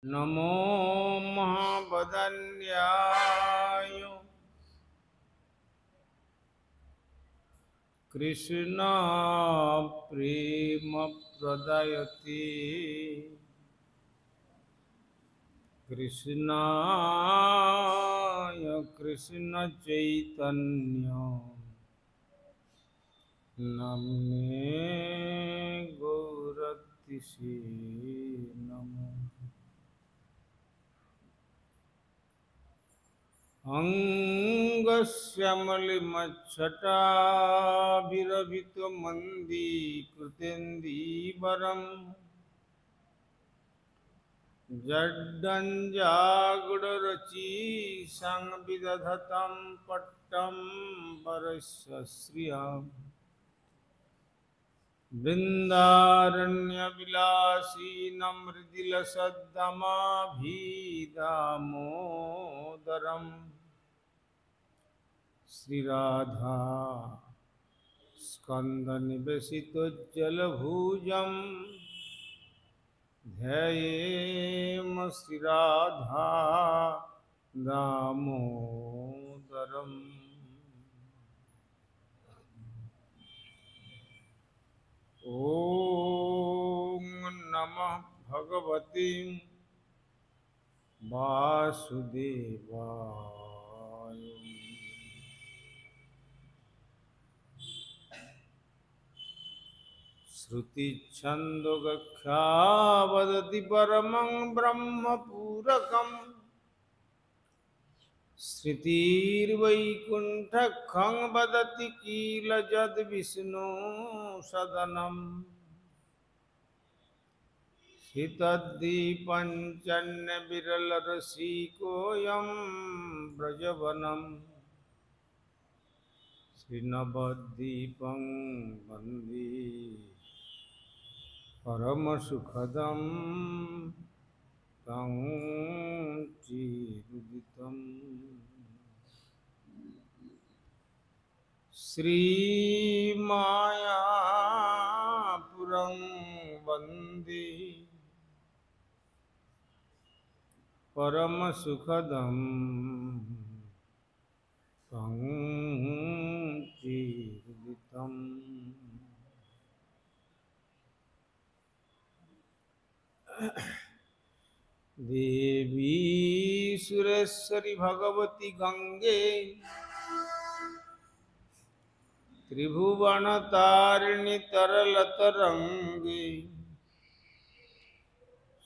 नमो महावदन्याय कृष्ण प्रेम प्रदायते कृष्णाय कृष्ण चैतन्य नमने गौरतिसे नमो अङ्गस्यमलिमच्छटाभिरभितमन्दीकृतेन्दीवरम् जड्डञ्जागुडरचिसंविदधतं पट्टं वरस्य श्रियम् बृन्दारण्यविलासीनं मृदिलसद्दमाभिदामोदरम् श्रीराधा स्कन्दनिवेशितोज्जलभुजं ध्यायेम श्रीराधा दामोदरम् ॐ नमः भगवते वासुदेवाय। श्रुतिछन्दोगख्या परमं ब्रह्म पूरकम् श्रुतिर्वैकुण्ठखं वदति किल जद्विष्णु सदनम् हितद्दीपञ्चन्यविरलरसिकोऽयं व्रजवनं श्रीनवद्वीपं वन्दे परमसुखदं तं चिरुदितम् श्रीमायापुरं वन्दे परमसुखदं तं चिरुदितम्। देवी सुरेश्वरी भगवती गंगे त्रिभुवनतारिणि तरलतरंगे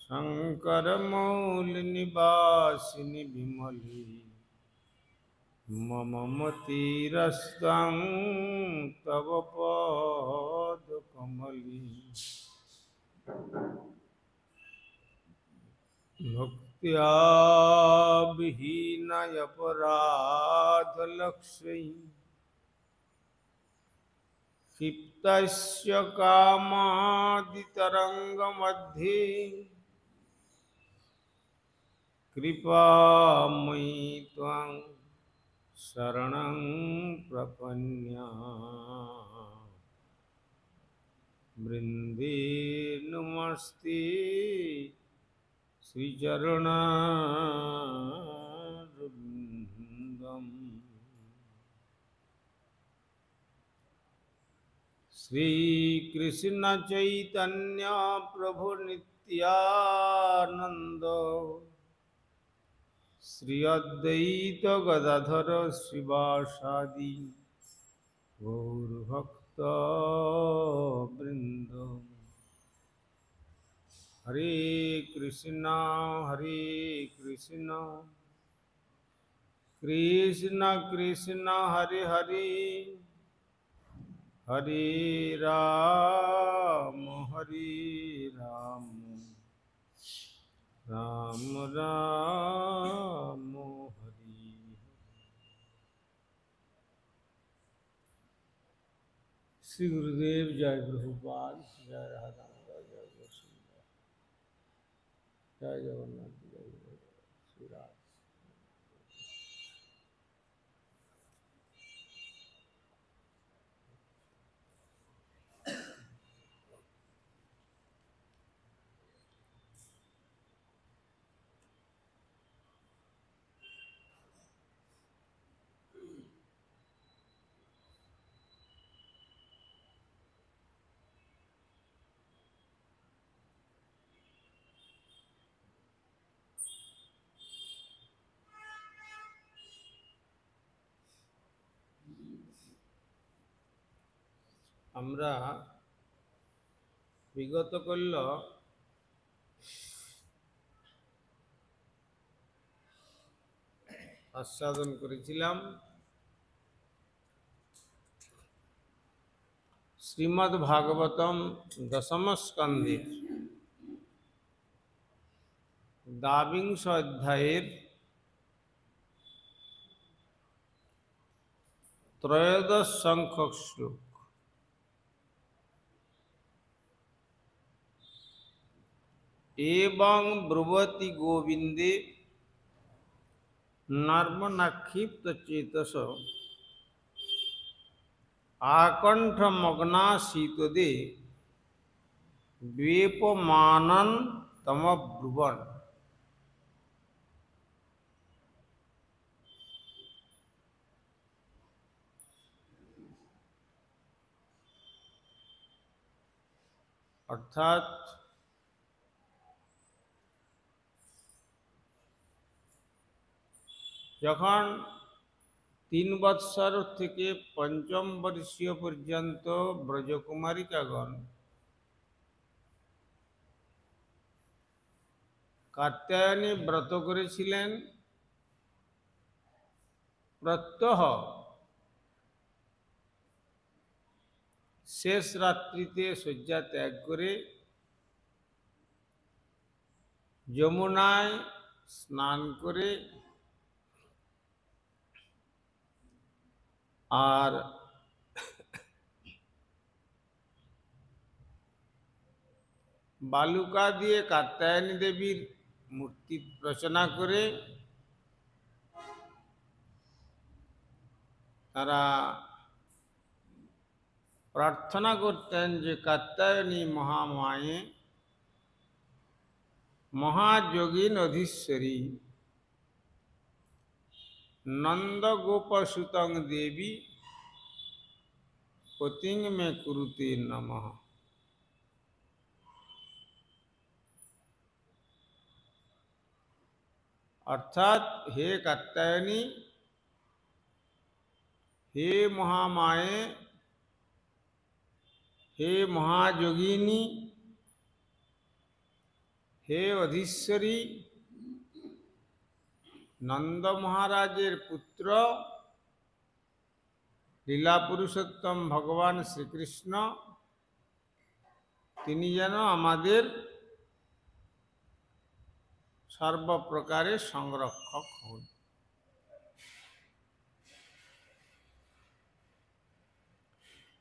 शंकरमौलिनिवासिनि विमले मम मतिरस्तं तव पादकमले। भक्त्या विहीनयपराधलक्ष्यै क्षिप्तस्य कामादितरङ्गमध्ये कृपामयि त्वां शरणं प्रपन्या। वृन्दे नमस्ते श्रीचरणारविन्दम्। श्रीकृष्ण चैतन्य प्रभु नित्यानंद श्री अद्वैत गदाधर श्रीवासादि गौरभक्त वृंद। हरे कृष्णा कृष्ण कृष्ण हरे हरे हरे राम राम राम हरे। श्री गुरुदेव जय प्रभुपाद जय राधा जय गोस्वामी जय जगन्नाथ जय श्री राम। আমরা বিগত কল্য আস্বাদন করেছিলাম শ্রীমদ্ ভাগবতম দশম স্কন্ধের দ্বাবিংশ অধ্যায়ের ত্রয়োদশ সংখ্যক শ্লোক। এবং ব্রুবতি গোবিন্দে নর্মনাক্ষিপ্ত চেতস আকণ্ঠ মগ্নাসীতদে দ্বীপমানন তমব্রুবন। অর্থাৎ যখন 3 বৎসর থেকে 5ম বর্ষীয় পর্যন্ত ব্রজকুমারিকাগণ কাত্যায়নী ব্রত করেছিলেন, প্রত্যহ শেষ রাত্রিতে শয্যা ত্যাগ করে যমুনায় স্নান করে আর বালুকা দিয়ে কাত্যায়নী দেবীর মূর্তি রচনা করে তারা প্রার্থনা করতেন যে কাত্যায়নী মহামায়ে মহাযোগীন অধীশ্বরী নন্দগোপসুতং দেবী পতিং মে কুরুতে নমঃ। অর্থাৎ হে কাত্যায়নী, হে মহামায়ে, হে মহাযোগিনী, হে অধীশ্বরী, নন্দ মহারাজের পুত্র লীলা পুরুষোত্তম ভগবান শ্রীকৃষ্ণ, তিনি যেন আমাদের সর্বপ্রকারে সংরক্ষক হন।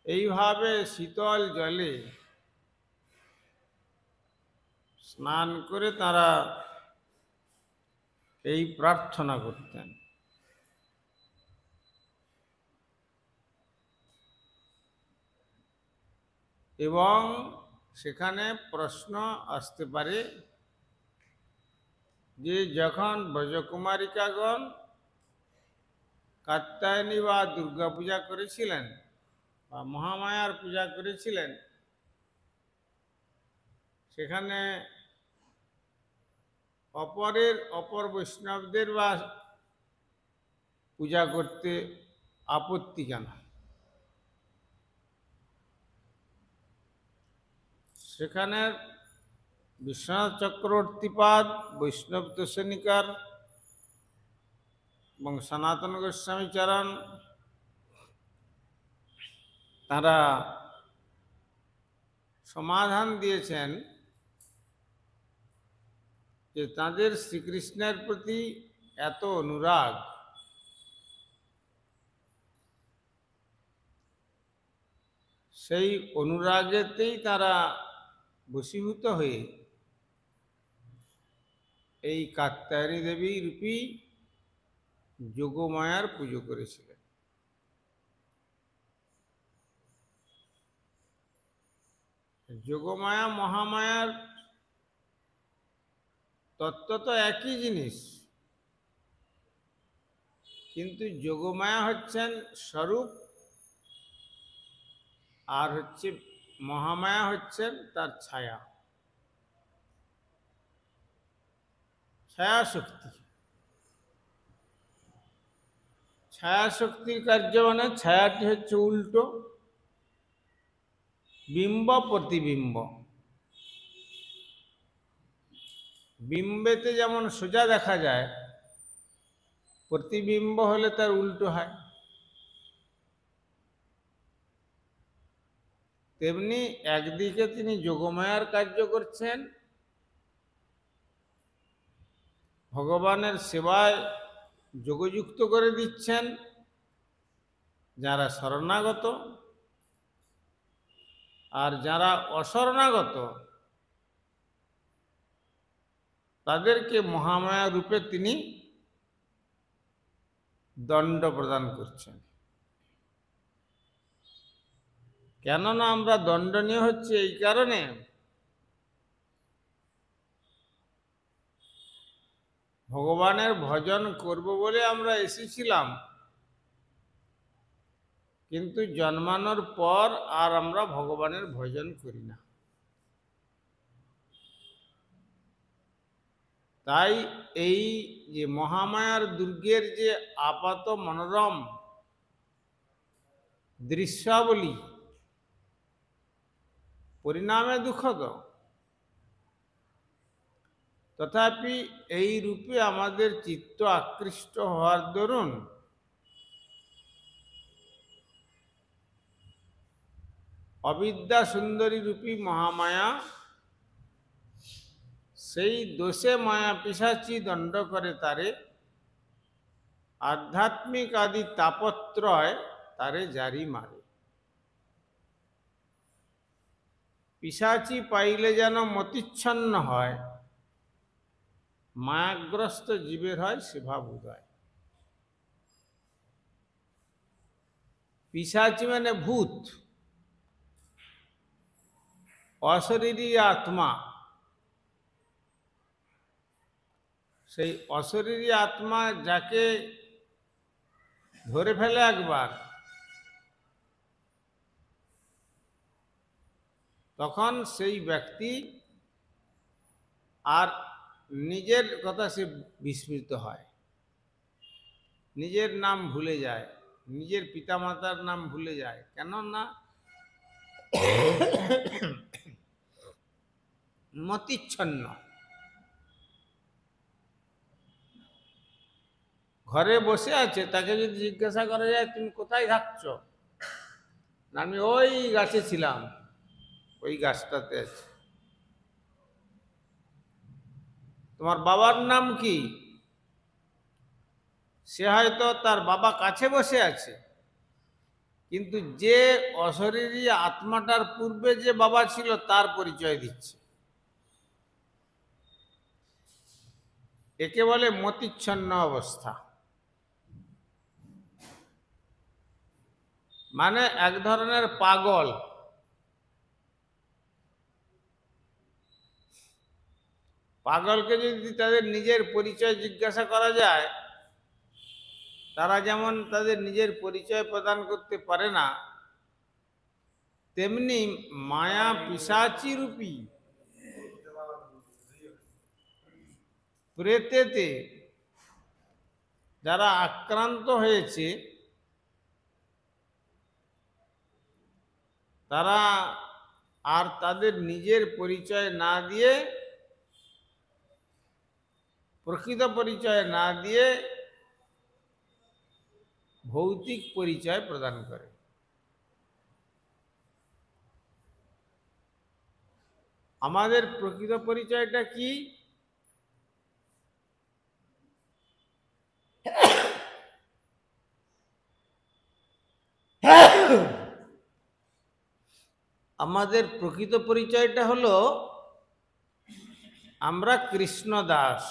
এইভাবে শীতল জলে স্নান করে তারা এই প্রার্থনা করতেন। এবং সেখানে প্রশ্ন আসতে পারে যে যখন ব্রজকুমারিকাগণ কাত্যায়নী বা দুর্গা পূজা করেছিলেন বা মহামায়ার পূজা করেছিলেন, সেখানে অপর বৈষ্ণবদের বা পূজা করতে আপত্তি কেন? সেখানে বিশ্বনাথ চক্রবর্তীপাদ, বৈষ্ণব তোষণিকার এবং সনাতন গোস্বামী চরণ তারা সমাধান দিয়েছেন যে তাদের শ্রীকৃষ্ণের প্রতি এত অনুরাগ, সেই অনুরাগেতেই তারা বশীভূত হয়ে এই কাত্যায়নী দেবী রূপী যোগমায়ার পুজো করেছিলেন। যোগমায়া মহামায়ার তত্ত্ব তো একই জিনিস, কিন্তু যোগমায়া হচ্ছেন স্বরূপ আর হচ্ছে মহামায়া হচ্ছেন তার ছায়া, ছায়া শক্তি। ছায়া শক্তির কার্য মানে ছায়াটি হচ্ছে উল্টো, বিম্ব প্রতিবিম্ব। বিম্বেতে যেমন সোজা দেখা যায়, প্রতিবিম্ব হলে তার উল্টো হয়। তেমনি একদিকে তিনি যোগমায়ার কার্য করছেন, ভগবানের সেবায় যোগযুক্ত করে দিচ্ছেন যারা শরণাগত, আর যারা অশরণাগত তাদেরকে মহামায়া রূপে তিনি দণ্ড প্রদান করছেন। কেননা আমরা দণ্ডনীয় হচ্ছে এই কারণে, ভগবানের ভজন করব বলে আমরা এসেছিলাম, কিন্তু জন্মানোর পর আর আমরা ভগবানের ভজন করি না। তাই এই যে মহামায়ার দুর্গের যে আপাত মনোরম দৃশ্যাবলী পরিণামে দুঃখদ, তথাপি এই রূপে আমাদের চিত্ত আকৃষ্ট হওয়ার দরুন অবিদ্যা সুন্দরী রূপী মহামায়া সেই দোষে মায়া পিশাচি দণ্ড করে তারে, আধ্যাত্মিক আদি তাপত্রয় তারে জারি মারে। পিশাচি পাইলে যেন মতিচ্ছন্ন হয়, মায়াগ্রস্ত জীবের হয় সেভাব উদয়। পিশাচি মানে ভূত, অশরীরী আত্মা। সেই অশরীরী আত্মা যাকে ধরে ফেলে একবার, তখন সেই ব্যক্তি আর নিজের কথা সে বিস্মৃত হয়, নিজের নাম ভুলে যায়, নিজের পিতামাতার নাম ভুলে যায়। কেননা মতিচ্ছন্ন। ঘরে বসে আছে, তাকে যদি জিজ্ঞাসা করা যায় তুমি কোথায় থাকছো, আমি ওই গাছে ছিলাম, ওই গাছটাতে আছে। তোমার বাবার নাম কি? সে হয়তো তার বাবা কাছে বসে আছে, কিন্তু যে অশরীরী আত্মাটার পূর্বে যে বাবা ছিল তার পরিচয় দিচ্ছে। একে বলে মতিচ্ছন্ন অবস্থা। মানে এক ধরনের পাগল। পাগলকে যদি তাদের নিজের পরিচয় জিজ্ঞাসা করা যায়, তারা যেমন তাদের নিজের পরিচয় প্রদান করতে পারে না, তেমনি মায়া পিশাচি রূপী প্রেতেতে যারা আক্রান্ত হয়েছে, তারা আর তাদের নিজের পরিচয় না দিয়ে, প্রকৃত পরিচয় না দিয়ে ভৌতিক পরিচয় প্রদান করে। আমাদের প্রকৃত পরিচয়টা কি? আমাদের প্রকৃত পরিচয়টা হলো আমরা কৃষ্ণ দাস।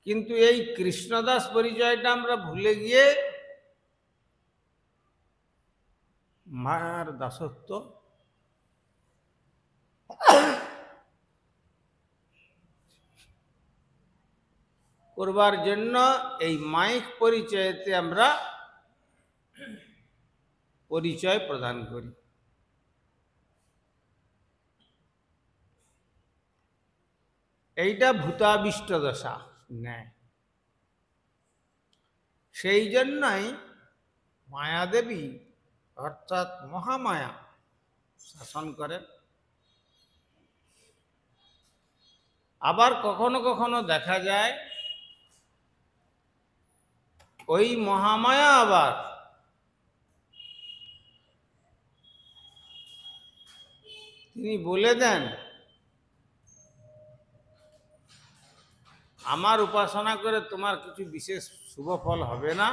কিন্তু এই কৃষ্ণদাস পরিচয়টা আমরা ভুলে গিয়ে মায়ার দাসত্ব করবার জন্য এই মাইক পরিচয়তে আমরা পরিচয় প্রদান করি। এইটা ভূতাবিষ্ট দশা। নেয়। সেই জন্যই মায়াদেবী অর্থাৎ মহামায়া শাসন করেন। আবার কখনো কখনো দেখা যায় ওই মহামায়া আবার তিনি বলে দেন, আমার উপাসনা করে তোমার কিছু বিশেষ শুভ ফল হবে না,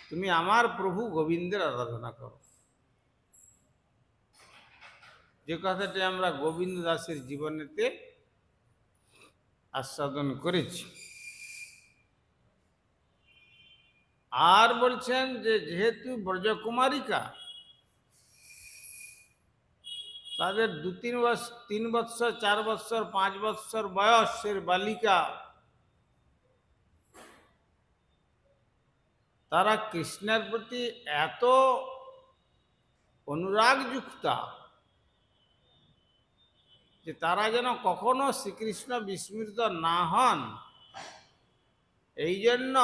তুমি আমার প্রভু গোবিন্দের আরাধনা করো। যে কথাটি আমরা গোবিন্দ দাসের জীবনেতে আস্বাদন করেছি। আর বলছেন যে যেহেতু ব্রজকুমারিকা তাদের 3 বৎসর 4 বৎসর 5 বৎসর বয়সের বালিকা, তারা কৃষ্ণের প্রতি এত অনুরাগযুক্তা যে তারা যেন কখনো শ্রীকৃষ্ণ বিস্মৃত না হন, এই জন্য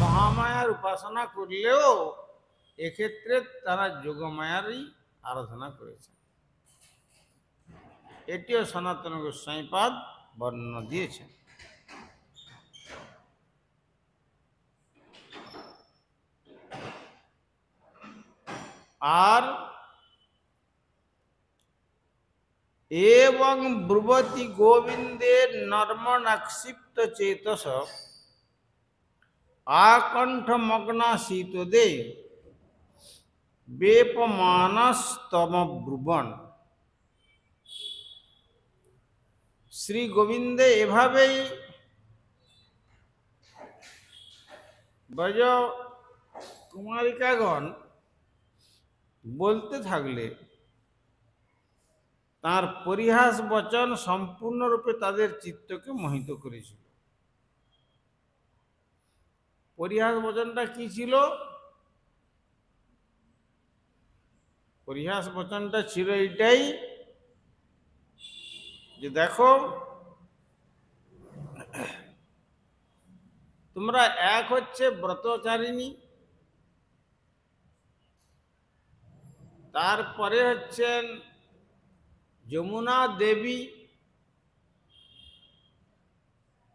মহামায়ার উপাসনা করলেও এক্ষেত্রে তারা যোগমায়ারই আরাধনা করেছেন। এটিও সনাতন গোস্বামীপাদ বর্ণনা দিয়েছেন। আর এবং ব্রুবতী গোবিন্দের নর্মনাক্ষিপ্ত চেতস আকণ্ঠ মগ্নাসীতদে বেপমানস্তম ব্রুবন। শ্রী গোবিন্দে এভাবেই ব্রজ কুমারিকাগণ বলতে থাকলে তার পরিহাস বচন সম্পূর্ণরূপে তাদের চিত্তকে মোহিত করেছিল। পরিহাস বচনটা কি ছিল? পরিহাস বচনটা ছিল এইটাই যে দেখো, তোমরা এক হচ্ছে ব্রতচারিণী, তারপরে হচ্ছেন যমুনা দেবী,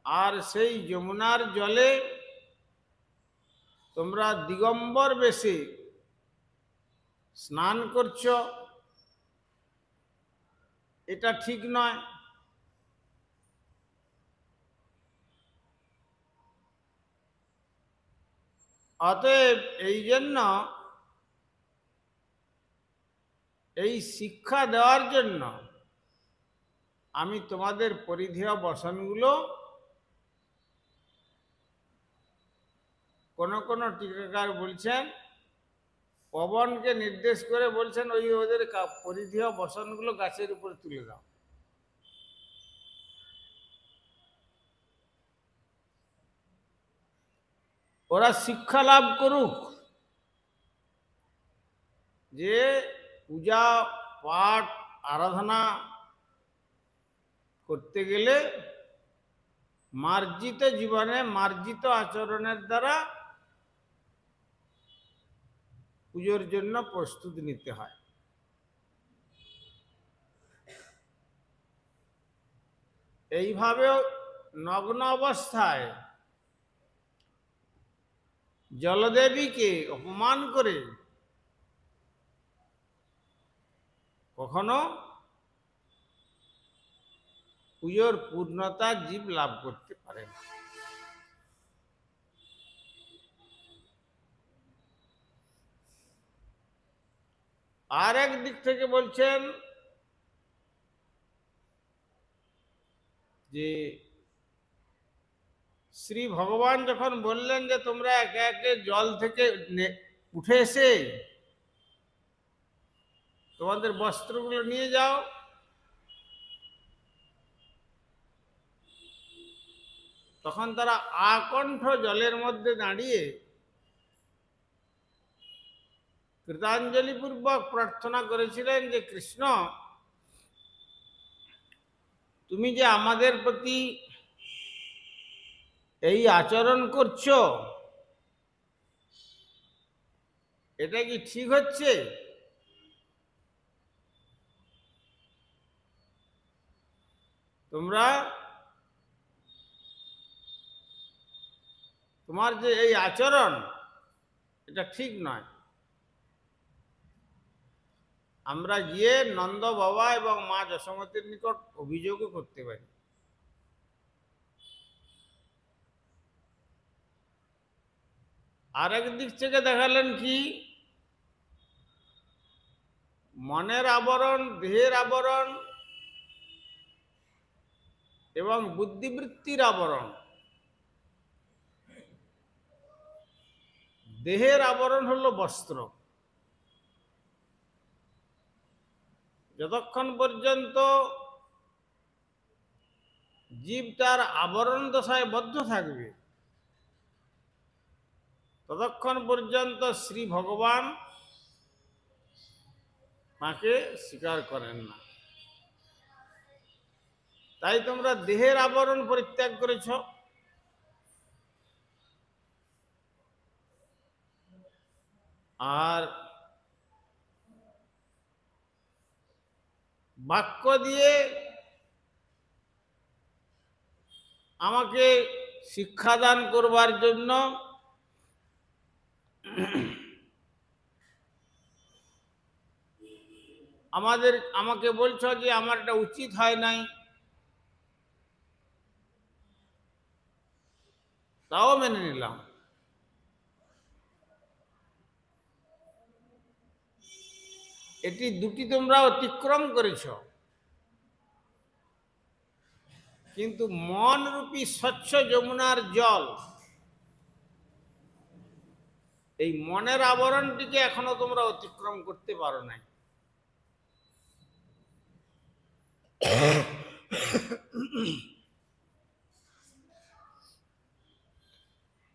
আর সেই যমুনার জলে তোমরা দিগম্বর বেশে স্নান করছ, এটা ঠিক নয়। অতএব এই জন্য এই শিক্ষা দেওয়ার জন্য আমি তোমাদের পরিধেয় বসনগুলো কোন কোন টিকাকার বলছেন, পবনকে নির্দেশ করে বলছেন ওই ওদের পরিধেয় বসনগুলো গাছের উপরে তুলে দাও। ওরা শিক্ষা লাভ করুক যে পূজা পাঠ আরাধনা করতে গেলে মার্জিত জীবনে মার্জিত আচরণের দ্বারা পুজোর জন্য প্রস্তুতি নিতে হয়। এইভাবে নগ্ন অবস্থায় জলদেবীকে অপমান করে কখনো পুজোর পূর্ণতা জীব লাভ করতে পারে না। আর এক দিক থেকে বলছেন যে শ্রী ভগবান যখন বললেন যে তোমরা একে একে জল থেকে উঠে এসে তোমাদের বস্ত্রগুলো নিয়ে যাও, তখন তারা আকণ্ঠ জলের মধ্যে দাঁড়িয়ে কৃতাঞ্জলি পূর্বক প্রার্থনা করেছিলেন যে কৃষ্ণ, তুমি যে আমাদের প্রতি এই আচরণ করছো, এটা কি ঠিক হচ্ছে? তোমার যে এই আচরণ, এটা ঠিক নয়। আমরা গিয়ে নন্দ বাবা এবং মা যশোমতীর নিকট অভিযোগও করতে পারি। আরেক দিক থেকে দেখালেন কি, মনের আবরণ, দেহের আবরণ এবং বুদ্ধিবৃত্তির আবরণ। দেহের আবরণ হলো বস্ত্র। যতক্ষণ পর্যন্ত জীব তার আবরণ দশায় বদ্ধ থাকবে, ততক্ষণ পর্যন্ত শ্রী ভগবান তাকে স্বীকার করেন না। তাই তোমরা দেহের আবরণ পরিত্যাগ করেছ, আর বাক্য দিয়ে আমাকে শিক্ষাদান করবার জন্য আমাকে বলছো যে আমার এটা উচিত হয় নাই, তাও মেনে নিলাম। এটি দুটি তোমরা অতিক্রম করেছ, কিন্তু মন রূপী স্বচ্ছ যমুনার জল, এই মনের আবরণটিকে এখনো তোমরা অতিক্রম করতে পারো নাই।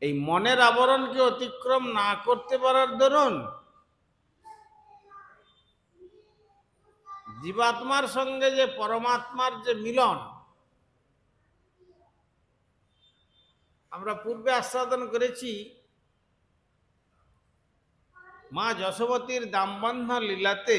এই মনের আবরণকে অতিক্রম না করতে পারার দরুন জীবাত্মার সঙ্গে যে পরমাত্মার যে মিলন, আমরা পূর্বে আস্বাদন করেছি, মা যশোমতীর দামবন্ধন লীলাতে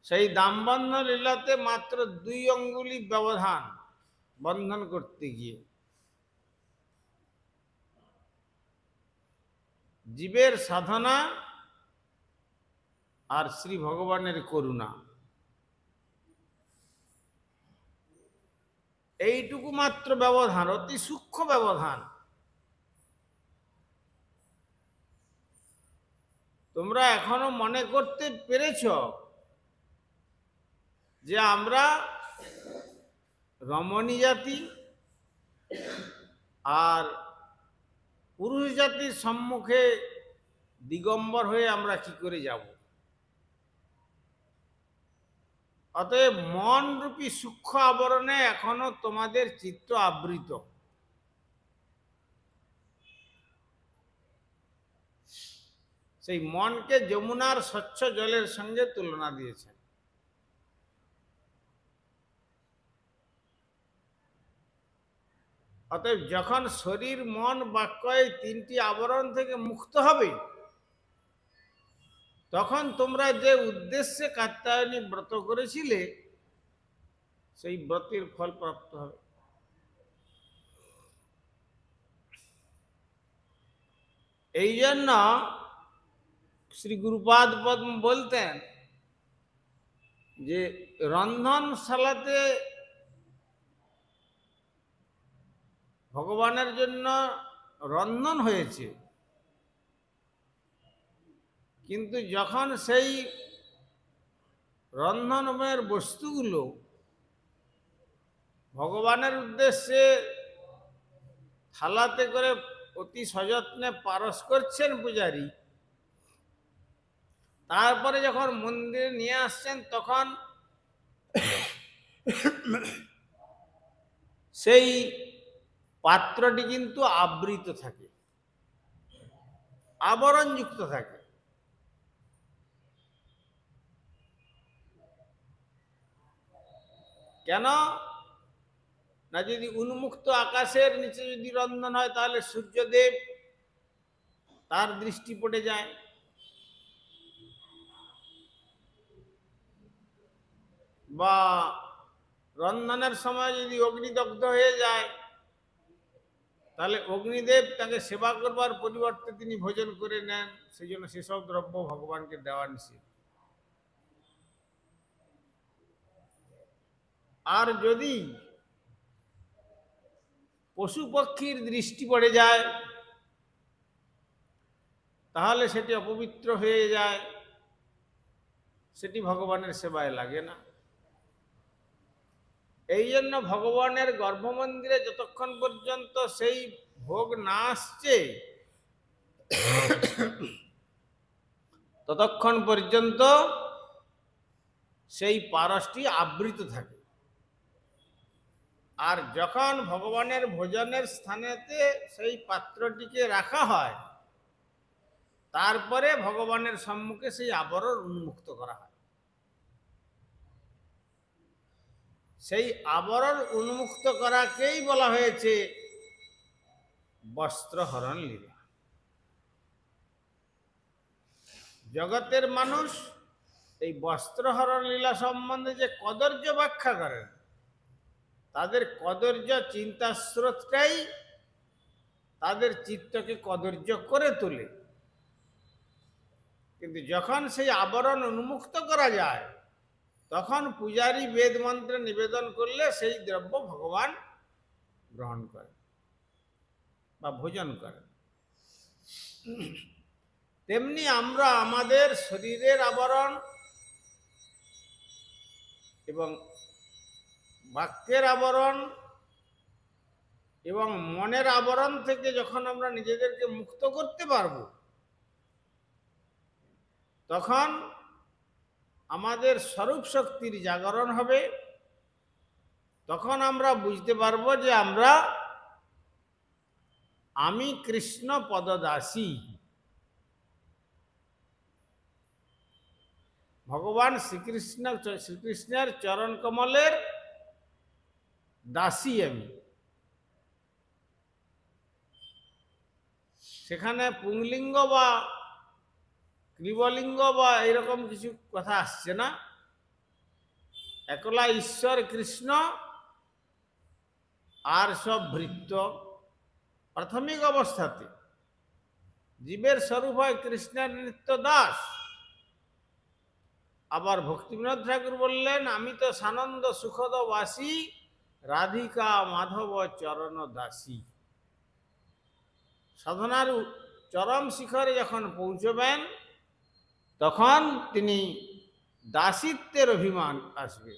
সেই দামবন্ধন লীলাতে মাত্র 2 আঙ্গুলি ব্যবধান বন্ধন করতে গিয়ে জীবের সাধনা আর শ্রী ভগবানের করুণা, এইটুকু মাত্র ব্যবধান, অতি সূক্ষ্ম ব্যবধান। তোমরা এখনো মনে করতে পেরেছ যে আমরা রমণী জাতি, আর পুরুষ জাতির সম্মুখে দিগম্বর হয়ে আমরা কি করে যাব? অতএব মন রূপী সূক্ষ্ম আবরণে এখনো তোমাদের চিত্ত আবৃত। সেই মনকে যমুনার স্বচ্ছ জলের সঙ্গে তুলনা দিয়েছেন। অতএব যখন শরীর, মন, বাক্য এই 3টি আবরণ থেকে মুক্ত হবে, তখন তোমরা যে উদ্দেশ্যে কাত্যায়নী ব্রত করেছিলে সেই ব্রতের ফল প্রাপ্ত হবে। এই জন্য শ্রী গুরুপাদ পদ্ম বলতেন যে রন্ধনশালাতে ভগবানের জন্য রন্ধন হয়েছে, কিন্তু যখন সেই রন্ধনের বস্তুগুলো ভগবানের উদ্দেশ্যে থালাতে করে অতি সযত্নে পারস করছেন পূজারী, তারপরে যখন মন্দিরে নিয়ে আসছেন, তখন সেই পাত্রটি কিন্তু আবৃত থাকে, আবরণযুক্ত থাকে। কেন না, যদি উন্মুক্ত আকাশের নিচে যদি রন্ধন হয় তাহলে সূর্যদেব তার দৃষ্টি পড়ে যায়, বা রন্ধনের সময় যদি অগ্নিদগ্ধ হয়ে যায় তাহলে অগ্নিদেব তাকে সেবা করবার পরিবর্তে তিনি ভোজন করে নেন, সেই জন্য সেসব দ্রব্য ভগবানকে দেওয়া নিষেধ। আর যদি পশু পক্ষীর দৃষ্টি পড়ে যায় তাহলে সেটি অপবিত্র হয়ে যায়, সেটি ভগবানের সেবায় লাগে না। এই জন্য ভগবানের গর্ভমন্দিরে যতক্ষণ পর্যন্ত সেই ভোগ না আসছে ততক্ষণ পর্যন্ত সেই পারসটি আবৃত থাকে। আর যখন ভগবানের ভোজনের স্থানেতে সেই পাত্রটিকে রাখা হয় তারপরে ভগবানের সম্মুখে সেই আবরণ উন্মুক্ত করা হয়। সেই আবরণ উন্মুক্ত করাকেই বলা হয়েছে বস্ত্রহরণ লীলা। জগতের মানুষ এই বস্ত্রহরণ লীলা সম্বন্ধে যে কদর্য ব্যাখ্যা করেন, তাদের কদর্য চিন্তাস্রোতটাই তাদের চিত্তকে কদর্য করে তোলে। কিন্তু যখন সেই আবরণ উন্মুক্ত করা যায় তখন পূজারী বেদ মন্ত্রে নিবেদন করলে সেই দ্রব্য ভগবান গ্রহণ করেন বা ভোজন করেন। তেমনি আমরা আমাদের শরীরের আবরণ এবং বাক্যের আবরণ এবং মনের আবরণ থেকে যখন আমরা নিজেদেরকে মুক্ত করতে পারব তখন আমাদের স্বরূপ শক্তির জাগরণ হবে। তখন আমরা বুঝতে পারবো যে আমি কৃষ্ণ পদদাসী, ভগবান শ্রীকৃষ্ণের চরণ কমলের দাসী আমি। সেখানে পুংলিঙ্গ বা ক্লীবলিঙ্গ বা এরকম কিছু কথা আসছে না। একলা ঈশ্বর কৃষ্ণ আর সব ভৃত্য। প্রাথমিক অবস্থাতে জীবের স্বরূপ হয় কৃষ্ণের নিত্য দাস। আবার ভক্তিবিনোদ ঠাকুর বললেন, আমি তো সানন্দ সুখদ বাসী, রাধিকা মাধব চরণ দাসী। সাধনার চরম শিখরে যখন পৌঁছবেন তখন তিনি দাসিত্বের অভিমান আসবে।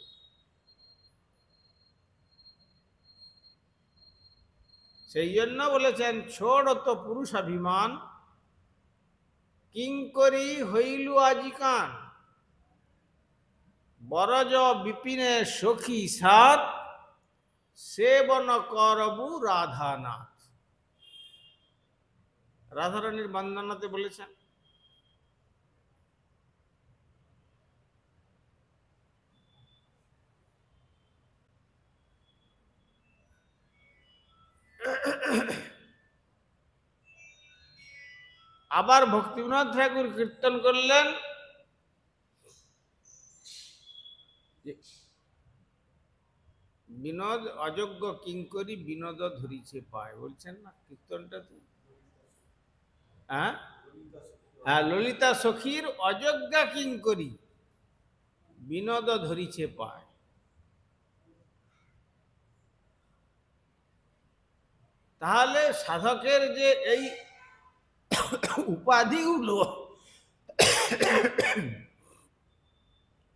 সেই জন্য বলেছেন, ছোড় তো পুরুষাভিমান, কিঙ্করি হইলু আজিকান, বরজ বিপিনে সখী সাত, সেবন করবু রাধানাথ। রাধারানীর বন্দনাতে বলেছেন। আবার ভক্তিবিনোদ ঠাকুর কীর্তন করলেন, বিনোদ অযোগ্য কিঙ্করি বিনোদ ধরিছে পায়, বলছেন না কীর্তনটা? হ্যাঁ, ললিতা সখীর অযোগ্যা কিঙ্করি বিনোদ ধরিছে পায়। তাহলে সাধকের যে এই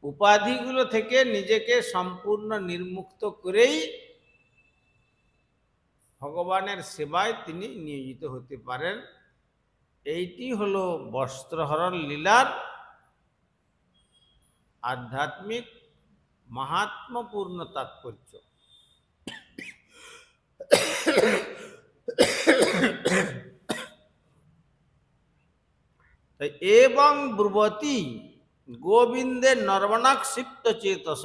উপাধিগুলো থেকে নিজেকে সম্পূর্ণ নির্মুক্ত করেই ভগবানের সেবায় তিনি নিয়োজিত হতে পারেন। এইটি হলো বস্ত্রহরণ লীলার আধ্যাত্মিক মাহাত্ম্যপূর্ণ তাৎপর্য। এবং ব্রুবতী গোবিন্দে নর্বণাক্ষিপ্ত চেতস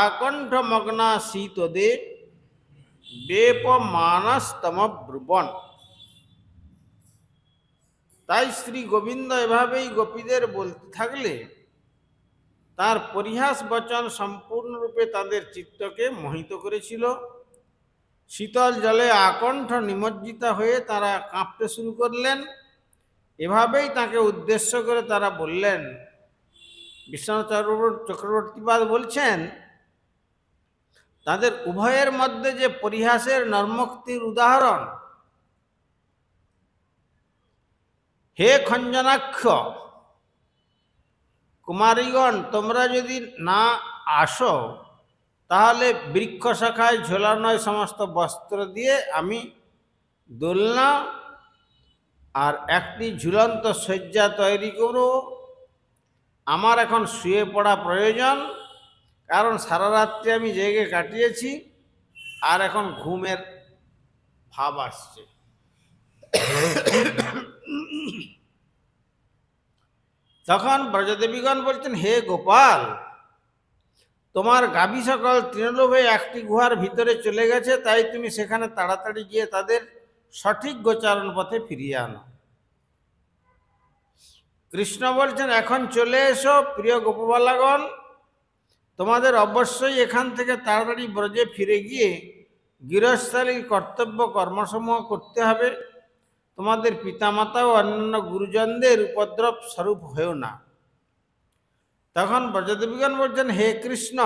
আকণ্ঠ মগ্না শীতদে বেপ মানস্তম ব্রুবন। তাই শ্রী গোবিন্দ এভাবেই গোপীদের বলতে থাকলে তার পরিহাস বচন সম্পূর্ণরূপে তাদের চিত্তকে মোহিত করেছিল। শীতল জলে আকণ্ঠ নিমজ্জিত হয়ে তারা কাঁপতে শুরু করলেন। এভাবেই তাকে উদ্দেশ্য করে তারা বললেন, বিশ্বনাথ চক্রবর্তীপাদ বলছেন, তাদের উভয়ের মধ্যে যে পরিহাসের নর্মক্তির উদাহরণ, হে খঞ্জনাক্ষ কুমারীগণ, তোমরা যদি না আসো তাহলে বৃক্ষ শাখায় ঝোলানো সমস্ত বস্ত্র দিয়ে আমি দোলনা আর একটি ঝুলন্ত শয্যা তৈরি করব। আমার এখন শুয়ে পড়া প্রয়োজন, কারণ সারা রাত্রি আমি জেগে কাটিয়েছি আর এখন ঘুমের ভাব আসছে। তখন ব্রজদেবীগণ বলছেন, হে গোপাল, তোমার গাভী সকল তৃণলোভে একটি গুহার ভিতরে চলে গেছে, তাই তুমি সেখানে তাড়াতাড়ি গিয়ে তাদের সঠিক গোচারণ পথে ফিরিয়ে আনো। কৃষ্ণ বলছেন, এখন চলে এসো প্রিয় গোপবালাগণ, তোমাদের অবশ্যই এখান থেকে তাড়াতাড়ি ব্রজে ফিরে গিয়ে গৃহস্থালীর কর্তব্য কর্মসমূহ করতে হবে। তোমাদের পিতামাতা ও অন্যান্য গুরুজনদের উপদ্রব স্বরূপ হয়েও না। তখন ব্রজদেবীগণ বলছেন, হে কৃষ্ণ,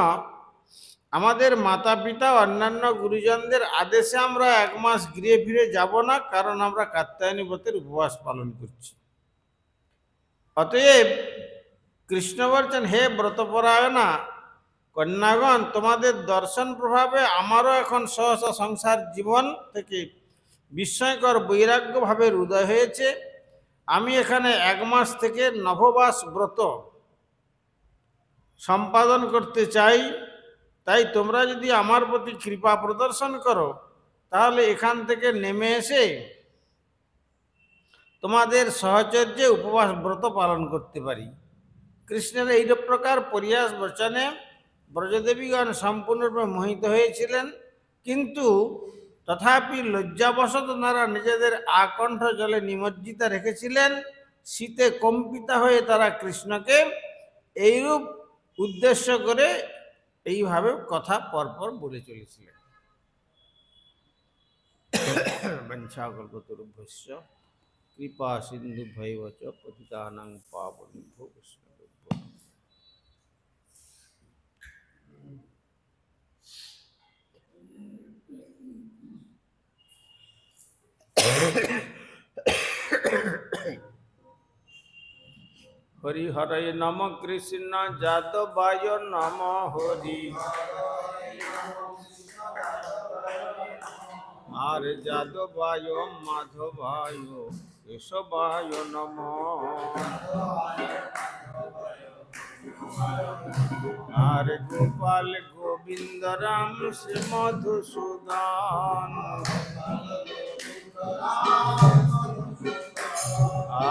আমাদের মাতা পিতা ও অন্যান্য গুরুজনদের আদেশে আমরা 1 মাস গৃহে ফিরে যাব না, কারণ আমরা কাত্যায়নী ব্রতের উপবাস পালন করছি। অতএব কৃষ্ণ বলছেন, হে ব্রতপরায়ণা কন্যাগণ, তোমাদের দর্শন প্রভাবে আমারও এখন সহসা সংসার জীবন থেকে বিস্ময়কর বৈরাগ্য ভাবের উদয় হয়েছে। আমি এখানে 1 মাস থেকে নববাস ব্রত সম্পাদন করতে চাই। তাই তোমরা যদি আমার প্রতি কৃপা প্রদর্শন করো তাহলে এখান থেকে নেমে এসে তোমাদের সহচর্যে উপবাস ব্রত পালন করতে পারি। কৃষ্ণের এই প্রকার পরিহাস বচনে ব্রজদেবীগণ সম্পূর্ণরূপে মোহিত হয়েছিলেন, কিন্তু তথাপি লজ্জাবশত তারা নিজেদের আকণ্ঠ জলে নিমজ্জিত রেখেছিলেন। শীতে কম্পিত হয়ে তারা কৃষ্ণকে এইরূপ উদ্দেশ্য করে এইভাবে কথা পরপর বলে চলেছিলেন। বঞ্ছাকল্পতরুভ্যশ্চ কৃপা সিন্ধুভ্যৈব চ পতিতানাং পাবনেভ্যো বৈষ্ণবেভ্যো নমঃ। হরি হরয় নম কৃষ্ণ যাদবায় নম হরি, আর যাদবায় মাধবায় কেশবায় নম, আর গোপাল গোবিন্দ রাম শ্রী মধুসূদন,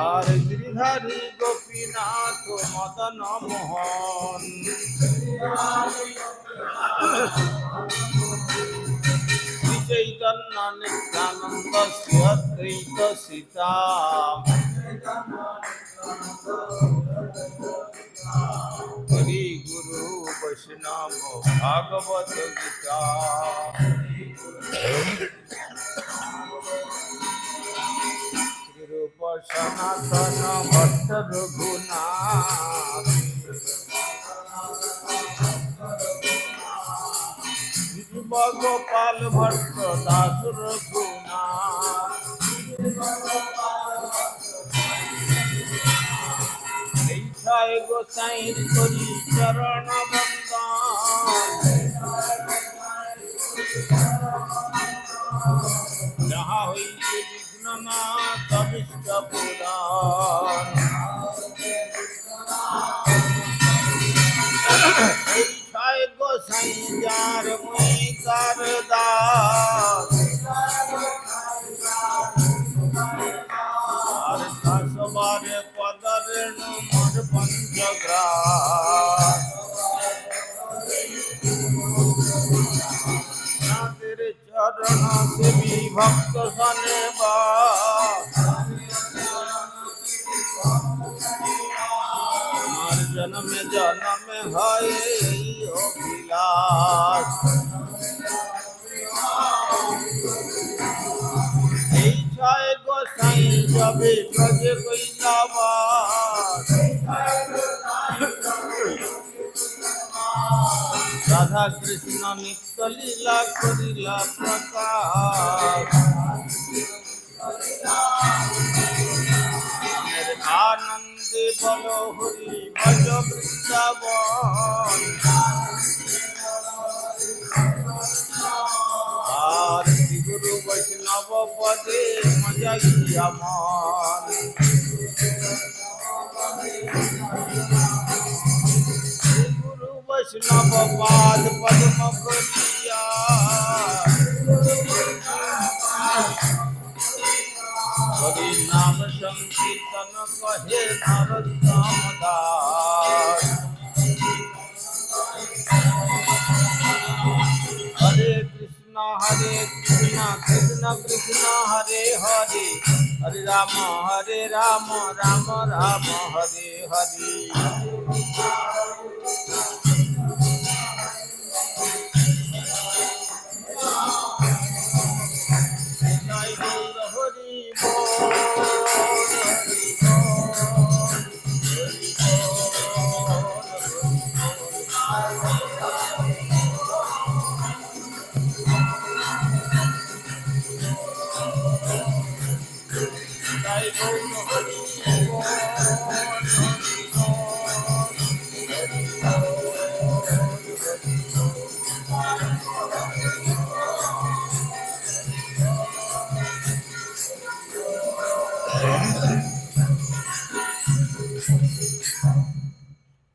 আর গিরিধারী গোপীনাথ মদন মোহন, শ্রী চৈতন্য নিত্যানন্দ শ্রী অদ্বৈত সীতা, হরি গুরু বৈষ্ণব ভাগবত গীতা। শ্রীরূপ সনাতন ভট্ট রঘুনাথ, গোপাল ভট্ট দাস রঘুনাথ, এই গোসাইর করি চরণ বন্দন, যাহা হইতে বিঘ্ননাথ অভীষ্ট পুরাণ, এই ছয় গোসাই যার মুই তার দাস, আর 10 বারে পদরেণু মোর পঞ্চগ্রাস, चरण सेवी भक्त सने जन्म जन्म है अभिलाष गोसाई जबे ब्रज कैलावास राधा कृष्ण नित्य लीला करिला प्रकाश आनंदे बलो हरि भज वृंदावन आरती गुरु वैष्णव पदे मजलिया मान गुरु वैष्णव पाद पद्म कलिया हरि नाम संकीर्तन कहे नरोत्तम दास हरे कृष्ण कृष्ण कृष्ण हरे हरे हरे राम राम राम हरे हरे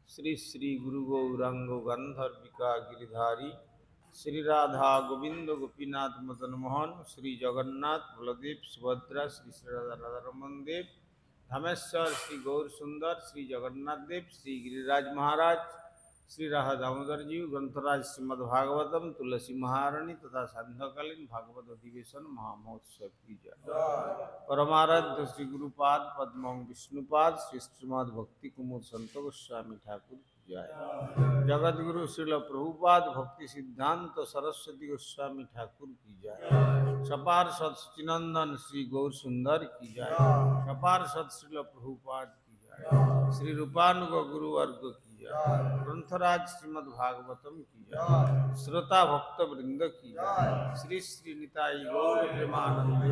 श्री श्री गुरु गौरांग गंधर्विका गिरिधारी श्री राधा गोविंद गोपीनाथ मदन मोहन श्री जगन्नाथ बलदेव सुभद्रा श्री श्री राधा राधारमन देव धामेश्वर श्री गौर सुंदर श्री जगन्नाथ देव श्री गिरिराज महाराज श्री राधा दामोदर जी ग्रंथराज श्रीमद् भागवतम तुलसी महारानी तथा सांध्यकालीन भागवत अधिवेशन महामहोत्सव की जय। परमाराध्य श्री गुरुपाद पद्म विष्णुपाद श्री श्रीमद् भक्ति कुमुद संत गोस्वामी ठाकुर की जय। जगत गुरु श्रील प्रभुपाद भक्ति सिद्धांत सरस्वती गोस्वामी ठाकुर की जय। सपार सत सचिनंदन श्री गौर सुंदर की जय। सपार सत श्रील प्रभुपाद की जय। श्री रूपानुग गुरुवर्ग की ग्रंथराज श्रीमद् भागवतम की जय। श्रोता भक्त वृंद की जय। श्री श्री निताई गौर प्रेमानंदे।